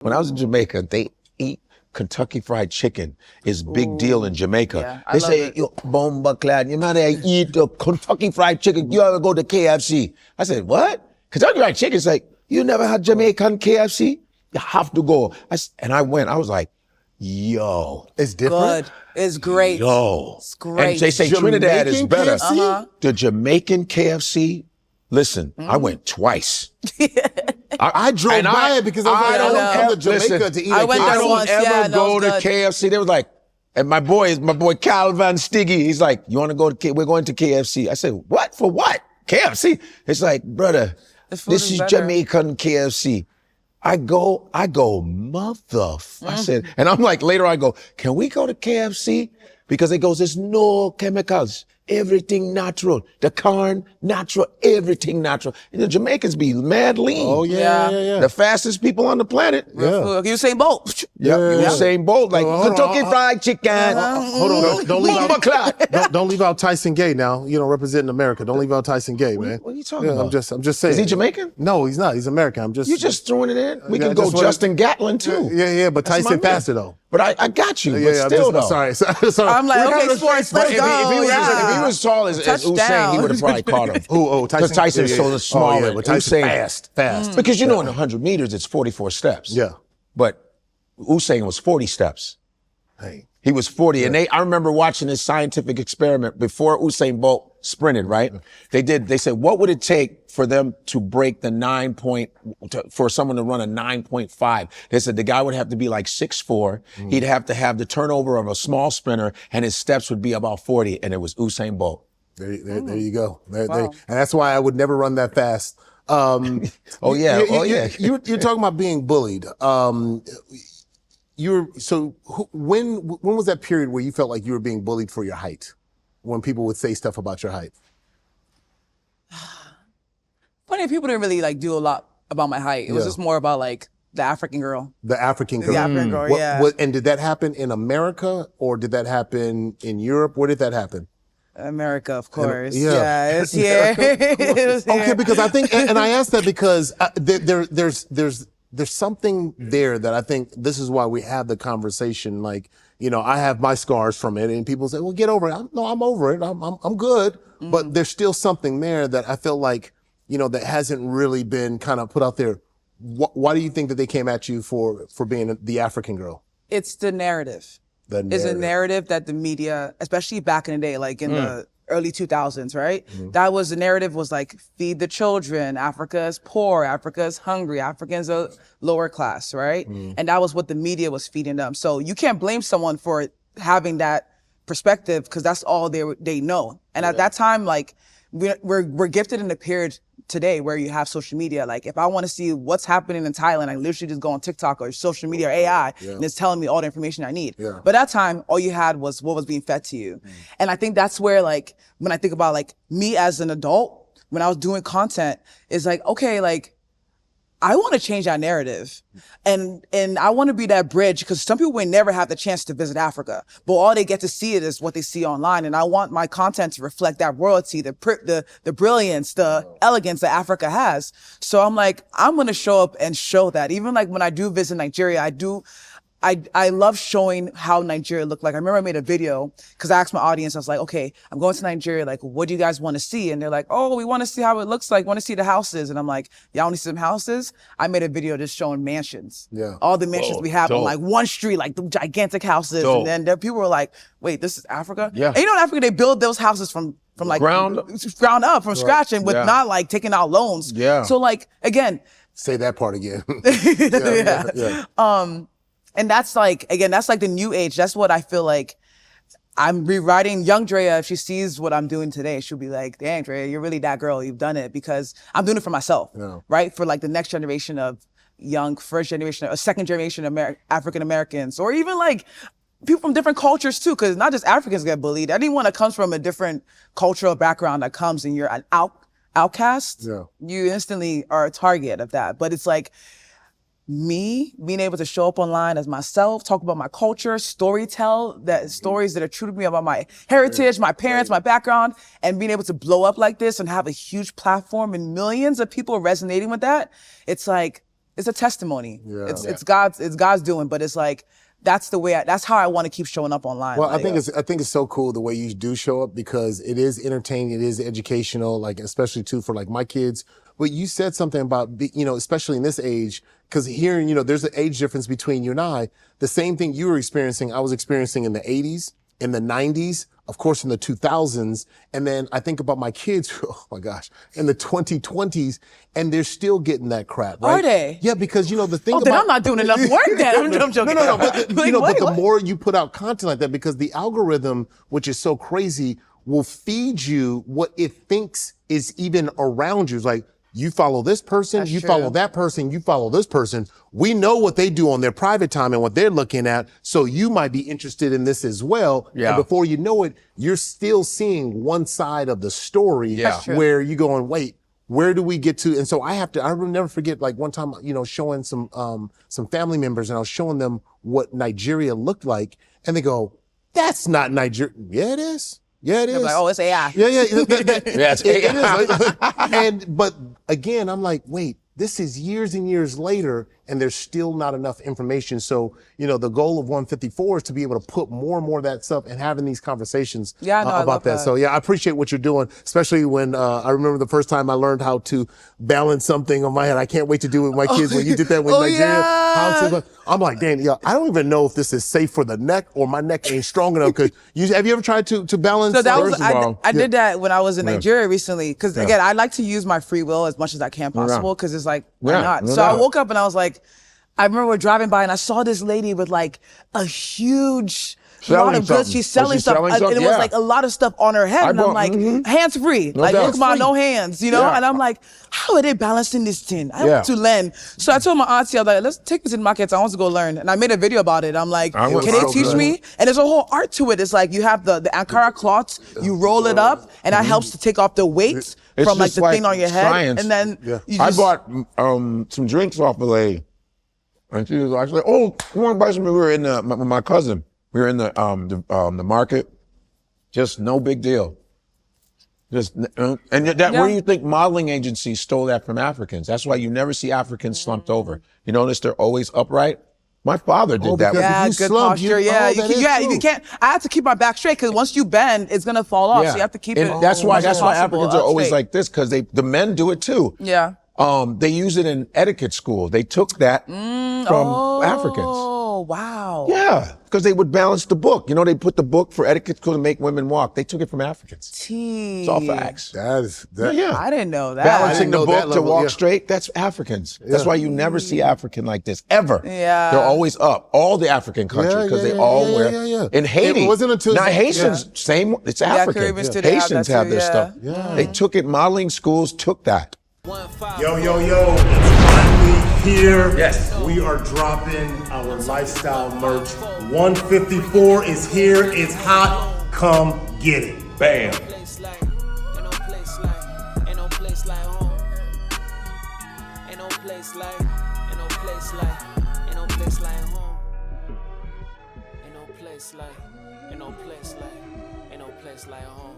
When I was in Jamaica, they eat Kentucky Fried Chicken. Is big deal in Jamaica. Yeah, they say, yo, bomba clad, you know they eat the Kentucky Fried Chicken. You ever go to KFC? I said, what? Kentucky Fried Chicken? It's like, you never had Jamaican KFC? You have to go. And I went. I was like, yo, it's different. Good. It's great. Yo, it's great. And they say Jamaican Trinidad is better. KFC? The Jamaican KFC. Listen, I went twice. I drove by it because I don't come to Jamaica to eat. I went there I don't once, ever go to good. KFC. They was like, and my boy Calvin Stiggy. He's like, you want to go to? We're going to KFC. I said, what for? What? KFC? It's like, brother, this is Jamaican KFC. I go, mother. I said, and I'm like, later I go, can we go to KFC? Because it goes, there's no chemicals. Everything natural. The corn, natural. Everything natural. And the Jamaicans be mad lean. Oh, yeah. The fastest people on the planet. Yeah. Usain Bolt. Usain Bolt, like Kentucky Fried Chicken. Hold on. Don't leave out Tyson Gay now. You know, representing America. Don't leave out Tyson Gay, man. What are you talking about? I'm just saying. Is he Jamaican? No, he's not. He's American. You just throwing it in? We can go Justin Gatlin, too. Yeah, but Tyson faster, though. But I got you. But still, though. Sorry. I'm like, okay, sports, let's go. If he was tall as Usain, he would have probably caught him. Oh, Tyson. Because Tyson is so small. But Tyson fast. Because you know in 100 meters, it's 44 steps. Yeah. But Usain was 40 steps. Hey. He was 40. And I remember watching this scientific experiment before Usain Bolt sprinted, right? They said, what would it take for them to break the for someone to run a 9.5? They said the guy would have to be like 6'4". He'd have to have the turnover of a small sprinter and his steps would be about 40. And it was Usain Bolt. There you go. And that's why I would never run that fast. You're talking about being bullied. When was that period where you felt like you were being bullied for your height? When people would say stuff about your height? Funny, people didn't really like do a lot about my height. It was just more about like the African girl. The African girl. The African girl, And did that happen in America or did that happen in Europe? Where did that happen? America, of course. Yeah, it's here. Okay, because I think, and I asked that because there's something there that I think this is why we have the conversation. Like, you know, I have my scars from it, and people say, "Well, get over it." No, I'm over it. I'm good. But there's still something there that I feel like, you know, that hasn't really been kind of put out there. Why do you think that they came at you for being the African girl? It's the narrative. It's a narrative that the media, especially back in the day, like in the early 2000s, right? That was the narrative was like, feed the children. Africa is poor. Africa is hungry. Africans are lower class, right? And that was what the media was feeding them. So you can't blame someone for having that perspective because that's all they know. And at that time, like we're gifted in a period today where you have social media. Like if I want to see what's happening in Thailand, I literally just go on TikTok or social media or AI and it's telling me all the information I need. But that time, all you had was what was being fed to you. And I think that's where like, when I think about like me as an adult, when I was doing content, it's like, okay, like I want to change that narrative. And I want to be that bridge because some people may never have the chance to visit Africa, but all they get to see it is what they see online. And I want my content to reflect that royalty, the brilliance, the elegance that Africa has. So I'm like, I'm going to show up and show that. Even like when I do visit Nigeria, I love showing how Nigeria looked like. I remember I made a video because I asked my audience, I was like, okay, I'm going to Nigeria. Like, what do you guys want to see? And they're like, oh, we want to see how it looks like. Want to see the houses. And I'm like, y'all want to see some houses? I made a video just showing mansions. Yeah. All the mansions we have on like one street, like the gigantic houses. And then there people were like, wait, this is Africa? Yeah. And you know, in Africa, they build those houses from like ground up, from scratch and with not like taking out loans. Yeah. So like, again. Say that part again. And that's like, again, that's like the new age. That's what I feel like I'm rewriting. Young Drea, if she sees what I'm doing today, she'll be like, dang, Drea, you're really that girl. You've done it because I'm doing it for myself, right? For like the next generation of young, first generation, or second generation African Americans, or even like people from different cultures too, because not just Africans get bullied. Anyone that comes from a different cultural background that comes and you're an outcast, you instantly are a target of that. But it's like, me being able to show up online as myself, talk about my culture, stories that are true to me about my heritage, my parents, my background, and being able to blow up like this and have a huge platform and millions of people resonating with that. It's like, it's a testimony. Yeah. It's God's doing, but it's like, that's the way, that's how I want to keep showing up online. Well, like, I think it's so cool the way you do show up, because it is entertaining, it is educational, like especially too for like my kids. But you said something about, especially in this age, because here, there's an age difference between you and I. The same thing you were experiencing, I was experiencing in the 80s, in the 90s, of course, in the 2000s. And then I think about my kids, oh my gosh, in the 2020s, and they're still getting that crap, right? Are they? Yeah, because, the thing about... then I'm not doing enough work then. I'm joking. No. But, but the more you put out content like that, because the algorithm, which is so crazy, will feed you what it thinks is even around you. It's like, you follow this person, That's you true. follow that person, you follow this person. We know what they do on their private time and what they're looking at, so you might be interested in this as well. Yeah. And before you know it, you're still seeing one side of the story where you're going, wait, where do we get to? And so I will never forget, like one time, showing some family members, and I was showing them what Nigeria looked like, and they go, that's not Nigeria. Yeah, it is. Yeah, it is. Like, oh, it's AI. Yeah. It's it is. But again, I'm like, wait, this is years and years later, and there's still not enough information. So, the goal of 154 is to be able to put more and more of that stuff and having these conversations about that. So, I appreciate what you're doing, especially when I remember the first time I learned how to balance something on my head. I can't wait to do it with my kids when you did that with Nigeria. I'm like, Dan, I don't even know if this is safe for the neck or my neck ain't strong enough. Cause have you ever tried to balance? So that was, I did that when I was in Nigeria recently. Cause again, I like to use my free will as much as I can possible. Cause it's like, why not? So I woke up and I was like, I remember we're driving by and I saw this lady with like a huge lot of goods. She's selling stuff. And it was like a lot of stuff on her head. And I'm like, hands free. Like, look, ma, no hands, And I'm like, how are they balancing this thing? I want to learn. So I told my auntie, I was like, let's take me to the market. I want to go learn. And I made a video about it. I'm like, can they teach me? And there's a whole art to it. It's like you have the Ankara cloths, you roll it up, and that helps to take off the weight from like the thing on your head. Science. And then you just... I bought some drinks off of a lady. And she was like, oh, you want to buy some? We were in my cousin. We were in the market. Just no big deal. Just and where do you think modeling agencies stole that from Africans? That's why you never see Africans slumped over. You notice they're always upright. My father did that. Yeah, good slump, posture. You can't. I have to keep my back straight because once you bend, it's gonna fall off. So you have to keep it. That's why Africans are always like this, because the men do it too. Yeah. They use it in etiquette school. They took that from Africans. Oh, wow. Yeah, because they would balance the book. They put the book for etiquette school to make women walk. They took it from Africans. It's all facts. Yeah. I didn't know that. Balancing the book to walk straight, that's Africans. That's why you never see African like this, ever. Yeah. They're always up. All the African countries, because they all wear. In Haiti, it wasn't until Haitians, same, it's African. Haitians have their stuff. They took it, modeling schools took that. Yo, it's finally here. Yes. We are dropping our lifestyle merch. 154 is here. It's hot. Come get it. Bam. Ain't no place like, ain't no place like home. Ain't no place like, ain't no place like, ain't no place like home. Ain't no place like, ain't no place like, ain't no place like home.